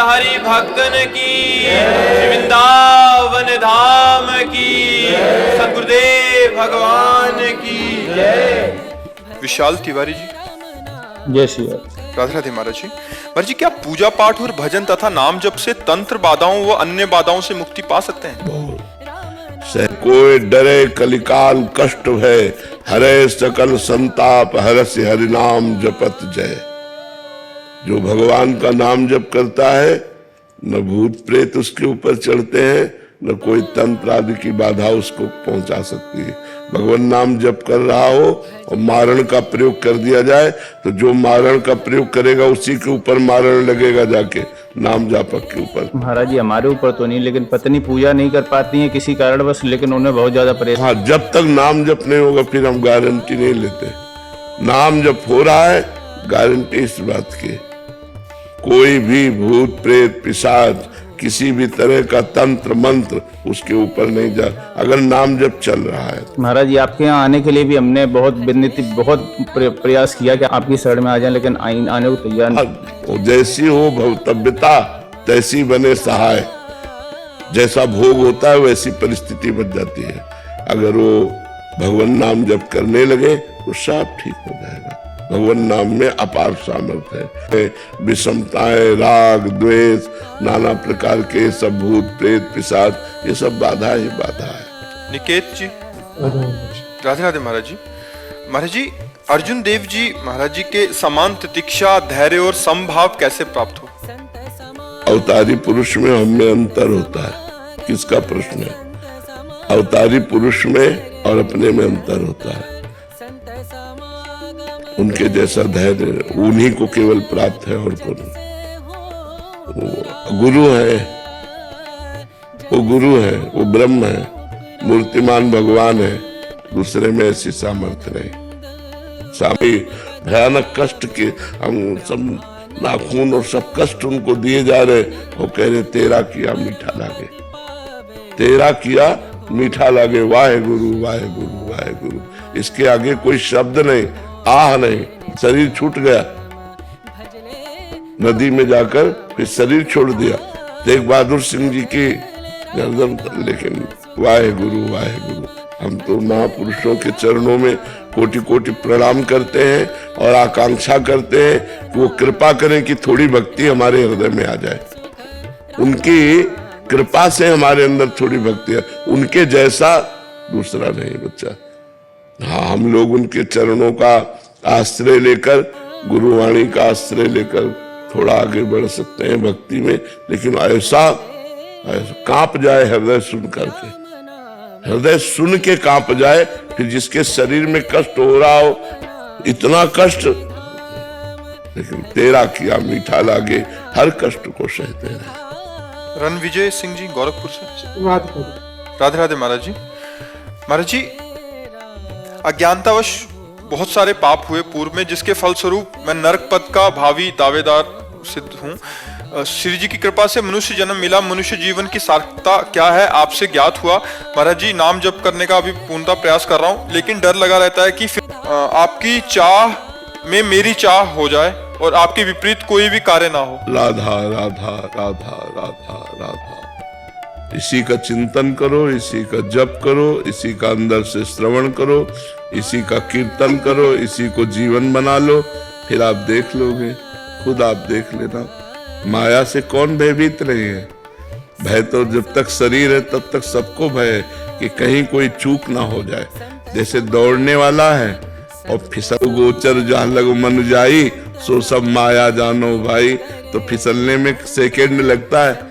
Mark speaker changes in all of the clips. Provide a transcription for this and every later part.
Speaker 1: हरि भक्तन की, श्री वृंदावन धाम की, सद्गुरुदेव भगवान की जय। विशाल तिवारी जी।
Speaker 2: जय श्री राम।
Speaker 1: राधे राधे महाराज जी। महाराज जी, क्या पूजा पाठ और भजन तथा नाम जप से तंत्र बाधाओं व अन्य बाधाओं से मुक्ति पा सकते हैं?
Speaker 3: कोई डरे कलिकाल कष्ट है, हरे सकल संताप, हरसि हरि नाम जपत जय। जो भगवान का नाम जप करता है, न भूत प्रेत उसके ऊपर चढ़ते हैं, न कोई तंत्र आदि की बाधा उसको पहुंचा सकती है। भगवान नाम जप कर रहा हो और मारण का प्रयोग कर दिया जाए तो जो मारण का प्रयोग करेगा उसी के ऊपर मारण लगेगा, जाके नाम जापक के ऊपर।
Speaker 2: महाराज जी, हमारे ऊपर तो नहीं, लेकिन पत्नी पूजा नहीं कर पाती है किसी कारणवश, लेकिन उन्हें बहुत ज्यादा परेशान।
Speaker 3: हाँ, जब तक नाम जप नहीं होगा फिर हम गारंटी नहीं लेते। नाम जप हो रहा है, गारंटी इस बात की, कोई भी भूत प्रेत पिशाच किसी भी तरह का तंत्र मंत्र उसके ऊपर नहीं जा, अगर नाम जप चल रहा है।
Speaker 2: महाराज जी, आपके यहाँ आने के लिए भी हमने बहुत विनती, बहुत प्रयास किया कि आपकी शरण में आ जाएं, लेकिन आने को तैयार नहीं।
Speaker 3: जैसी हो भवतव्यता तैसी बने सहाय। जैसा भोग होता है वैसी परिस्थिति बन जाती है। अगर वो भगवान नाम जप करने लगे तो सब ठीक हो जाएगा। भगवान नाम में अपार सामर्थ्य है। विषमताएं, राग द्वेष, नाना प्रकार के सब भूत प्रेत पिशाच, ये सब बाधा ही बाधा है।
Speaker 1: निकेत जी। राधे राधे महाराज जी। महाराज जी, अर्जुन देव जी महाराज जी के समान तितिक्षा, धैर्य और समभाव कैसे प्राप्त हो?
Speaker 3: अवतारी पुरुष में हम में अंतर होता है, किसका प्रश्न है? अवतारी पुरुष में और अपने में अंतर होता है। उनके जैसा धैर्य उन्हीं को केवल प्राप्त है और को नहीं। गुरु है, वो गुरु है, वो ब्रह्म है, मूर्तिमान भगवान है, दूसरे में ऐसी सामर्थ्य नहीं। स्वामी भयानक कष्ट के हम सब नाखून और सब कष्ट उनको दिए जा रहे, वो कह रहे तेरा किया मीठा लागे, तेरा किया मीठा लागे, वाहे गुरु वाहे गुरु वाहे गुरु। इसके आगे कोई शब्द नहीं, आह नहीं, शरीर छूट गया। नदी में जाकर फिर शरीर छोड़ दिया। तेग बहादुर सिंह जी की गर्दन, लेकिन वाहे गुरु वाहे गुरु। हम तो महापुरुषों के चरणों में कोटि कोटि प्रणाम करते हैं और आकांक्षा करते हैं कि वो कृपा करें कि थोड़ी भक्ति हमारे हृदय में आ जाए। उनकी कृपा से हमारे अंदर थोड़ी भक्ति है, उनके जैसा दूसरा नहीं बच्चा। हाँ, हम लोग उनके चरणों का आश्रय लेकर, गुरुवाणी का आश्रय लेकर थोड़ा आगे बढ़ सकते हैं भक्ति में, लेकिन ऐसा कांप जाए हृदय सुन करके, हृदय सुन के कांप जाए। फिर जिसके शरीर में कष्ट हो रहा हो, इतना कष्ट, लेकिन तेरा किया मीठा लागे, हर कष्ट को सहते रहे।
Speaker 1: रणविजय सिंह जी गोरखपुर से। राधे राधे महाराज जी। महाराज जी, अज्ञानतावश बहुत सारे पाप हुए पूर्व में, जिसके फलस्वरूप मैं नरक पद का भावी दावेदार सिद्ध हूँ। श्री जी की कृपा से मनुष्य जन्म मिला। मनुष्य जीवन की सार्थकता क्या है आपसे ज्ञात हुआ। महाराज जी, नाम जप करने का अभी पूर्णतः प्रयास कर रहा हूँ, लेकिन डर लगा रहता है कि फिर आपकी चाह में मेरी चाह हो जाए और आपके विपरीत कोई भी कार्य ना हो।
Speaker 3: राधा राधा राधा राधा राधा, इसी का चिंतन करो, इसी का जप करो, इसी का अंदर से श्रवण करो, इसी का कीर्तन करो, इसी को जीवन बना लो, फिर आप देख लोगे, खुद आप देख लेना। माया से कौन भयभीत नहीं है? भय तो जब तक शरीर है तब तक सबको भय है कि कहीं कोई चूक ना हो जाए। जैसे दौड़ने वाला है और फिसल गोचर जहाँ लगो मन जाई, सो सब माया जानो भाई। तो फिसलने में सेकेंड लगता है,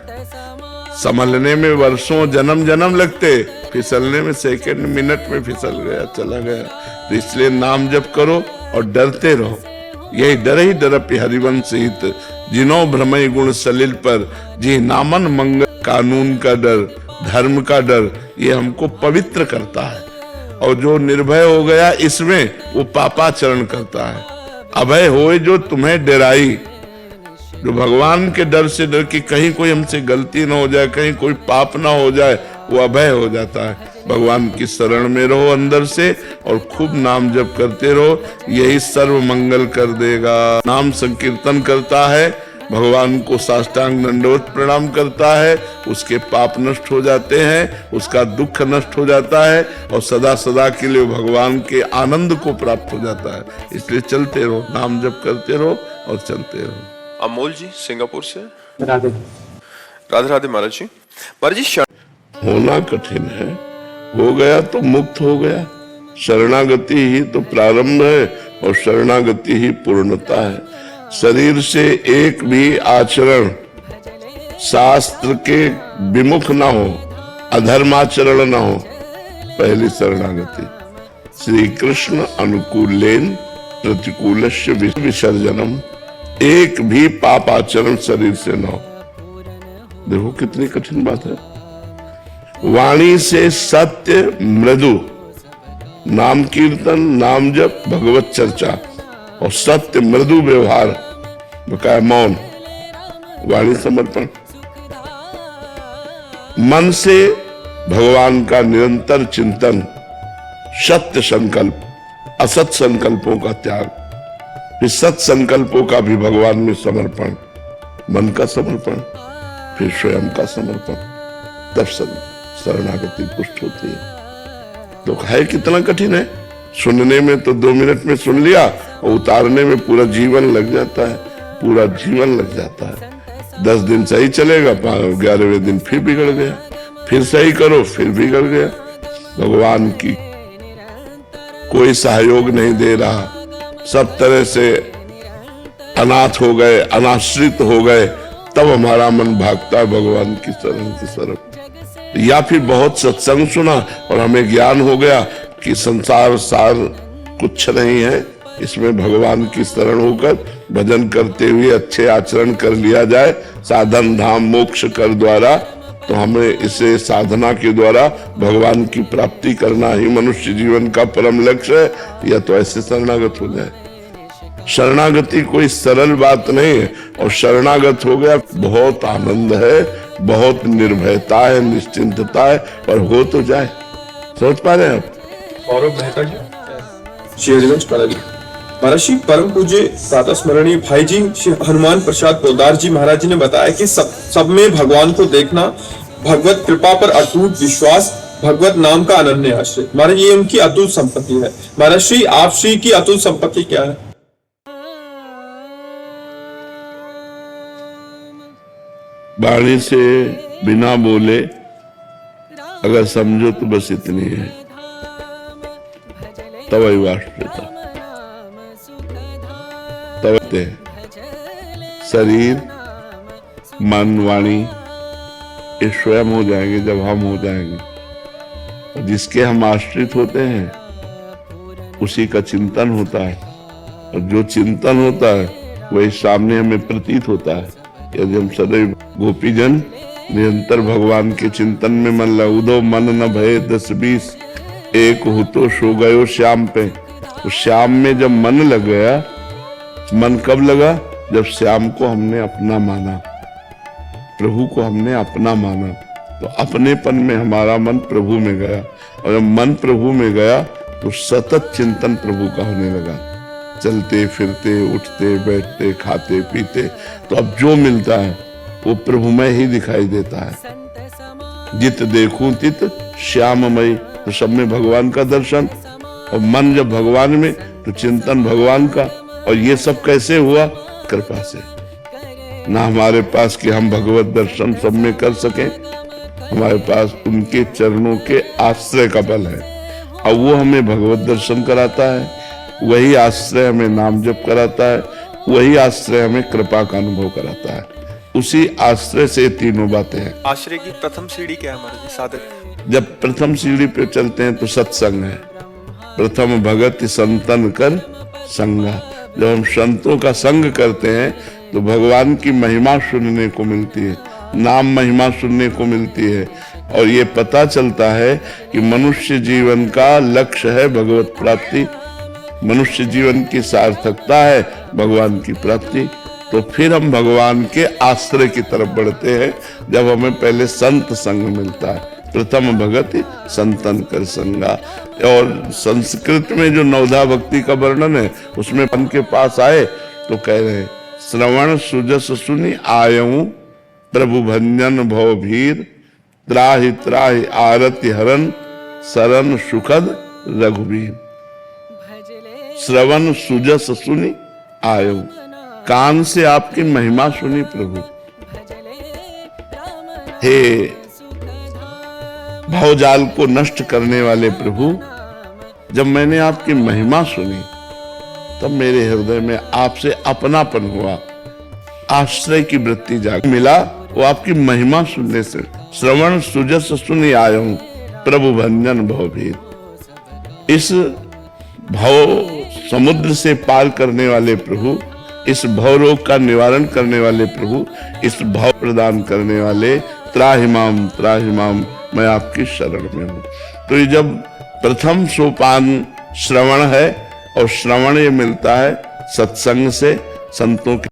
Speaker 3: संभलने में वर्षों जन्म जन्म लगते, फिसलने में सेकंड मिनट में फिसल गया, चला गया। तो इसलिए नाम जप करो और डरते रहो। यही डर ही डरपि हरिवंश हित, जिनो भ्रमय गुण सलिल पर, जी नामन मंगल। कानून का डर, धर्म का डर, ये हमको पवित्र करता है। और जो निर्भय हो गया इसमें, वो पापाचरण करता है। अभय होए जो तुम्हें डराई, जो भगवान के डर से डर कि कहीं कोई हमसे गलती ना हो जाए, कहीं कोई पाप ना हो जाए, वो अभय हो जाता है। भगवान की शरण में रहो अंदर से और खूब नाम जप करते रहो, यही सर्व मंगल कर देगा। नाम संकीर्तन करता है भगवान को साष्टांग दंडवत प्रणाम करता है, उसके पाप नष्ट हो जाते हैं, उसका दुख नष्ट हो जाता है और सदा सदा के लिए भगवान के आनंद को प्राप्त हो जाता है। इसलिए चलते रहो, नाम जप करते रहो और चलते रहो।
Speaker 1: अमोल जी सिंगापुर से।
Speaker 2: राधे
Speaker 1: राधे राधे महाराज जी। महाराज जी
Speaker 3: होना कठिन है, हो गया तो मुक्त हो गया। शरणागति ही तो प्रारंभ है और शरणागति ही पूर्णता है। शरीर से एक भी आचरण शास्त्र के विमुख ना हो, अधर्माचरण ना हो, पहली शरणागति। श्री कृष्ण अनुकूलेन प्रतिकूलस्य विसर्जनम। एक भी पाप आचरण शरीर से ना हो। देखो कितनी कठिन बात है। वाणी से सत्य मृदु, नाम कीर्तन, नाम जप, भगवत चर्चा और सत्य मृदु व्यवहार, बकाया मौन, वाणी समर्पण। मन से भगवान का निरंतर चिंतन, सत्य संकल्प, असत संकल्पों का त्याग, फिर सत संकल्पों का भी भगवान में समर्पण, मन का समर्पण, फिर स्वयं का समर्पण, तब शरणागति पुष्ट होती है। तो है कितना कठिन है। सुनने में तो 2 मिनट में सुन लिया और उतारने में पूरा जीवन लग जाता है, पूरा जीवन लग जाता है। 10 दिन सही चलेगा, 11वें दिन फिर बिगड़ गया, फिर सही करो फिर बिगड़ गया। भगवान की कोई सहयोग नहीं दे रहा, सब तरह से अनाथ हो गए, अनाश्रित हो गए, तब हमारा मन भागता है भगवान की शरण की तरफ। या फिर बहुत सत्संग सुना और हमें ज्ञान हो गया कि संसार सार कुछ नहीं है, इसमें भगवान की शरण होकर भजन करते हुए अच्छे आचरण कर लिया जाए, साधन धाम मोक्ष कर द्वारा, तो हमें इसे साधना के द्वारा भगवान की प्राप्ति करना ही मनुष्य जीवन का परम लक्ष्य है। या तो ऐसे शरणागत हो जाए। शरणागति कोई सरल बात नहीं है और शरणागत हो गया बहुत आनंद है, बहुत निर्भयता है, निश्चिंतता है, और हो तो जाए। सोच पा रहे हैं आप?
Speaker 4: सौरभ मेहता जी, शेरगंज पड़ाली। महाराज जी, परम पूज्य प्रातः स्मरणीय भाई जी श्री हनुमान प्रसाद पोदार जी महाराज जी ने बताया कि सब में भगवान को देखना, भगवत कृपा पर अटूट विश्वास, भगवत नाम का अनन्य आश्रय। महाराज ये उनकी अतुट संपत्ति है। महाराज श्री आप श्री की अतुट संपत्ति क्या है?
Speaker 3: वाणी से बिना बोले अगर समझो तो बस इतनी है, तवै वाष्पता। तवते शरीर मन वाणी ये स्वयं हो जाएंगे जब हम हो जाएंगे। और जिसके हम आश्रित होते हैं उसी का चिंतन होता है, और जो चिंतन होता है वही सामने हमें प्रतीत होता है। यदि हम सदैव गोपीजन निरंतर भगवान के चिंतन में मन लगो, मन न भय 10-20 एक हो तो सो गयो श्याम पे। तो श्याम में जब मन लग गया, मन कब लगा? जब श्याम को हमने अपना माना, प्रभु को हमने अपना माना, तो अपनेपन में हमारा मन प्रभु में गया। और जब मन प्रभु में गया तो सतत चिंतन प्रभु का होने लगा, चलते फिरते, उठते बैठते, खाते पीते। तो अब जो मिलता है वो प्रभुमय ही दिखाई देता है। जित देखूं तित श्याममय, तो सब में भगवान का दर्शन। और मन जब भगवान में तो चिंतन भगवान का। और ये सब कैसे हुआ? कृपा से। ना हमारे पास कि हम भगवत दर्शन सब में कर सकें, हमारे पास उनके चरणों के आश्रय का बल है, और वो हमें भगवत दर्शन कराता है। वही आश्रय हमें नाम जप कराता है, वही आश्रय हमें कृपा का अनुभव कराता है। उसी आश्रय से तीनों बातें हैं।
Speaker 1: आश्रय की प्रथम सीढ़ी क्या है महाराज जी? साधक
Speaker 3: जब प्रथम सीढ़ी पे चलते हैं तो सत्संग है। प्रथम भगत संतन कर संगा। जब हम संतों का संग करते हैं तो भगवान की महिमा सुनने को मिलती है, नाम महिमा सुनने को मिलती है। और ये पता चलता है कि मनुष्य जीवन का लक्ष्य है भगवत प्राप्ति, मनुष्य जीवन की सार्थकता है भगवान की प्राप्ति। तो फिर हम भगवान के आश्रय की तरफ बढ़ते हैं जब हमें पहले संत संग मिलता है। प्रथम भगत संतन कर संगा। और संस्कृत में जो नवधा भक्ति का वर्णन है उसमें मन के पास आए तो कह रहे हैं श्रवण सुजस सुनि आयऊं, प्रभु भंजन भव भीर, त्राहि त्राहि आरति हरन, शरण सुखद रघुवीर। श्रवण सुजस सुनि आयऊं, कान से आपकी महिमा सुनी प्रभु। हे भवजाल को नष्ट करने वाले प्रभु, जब मैंने आपकी महिमा सुनी तब मेरे हृदय में आपसे अपनापन हुआ, आश्रय की वृत्ति जाग मिला। वो आपकी महिमा सुनने से। श्रवण सुजस सुनि आयऊं, प्रभु भंजन भवभीर। इस भव समुद्र से पार करने वाले प्रभु, इस भव रोग का निवारण करने वाले प्रभु, इस भव प्रदान करने वाले त्राहि माम, मैं आपकी शरण में हूं। तो ये जब प्रथम सोपान श्रवण है, और श्रवण ये मिलता है सत्संग से, संतों के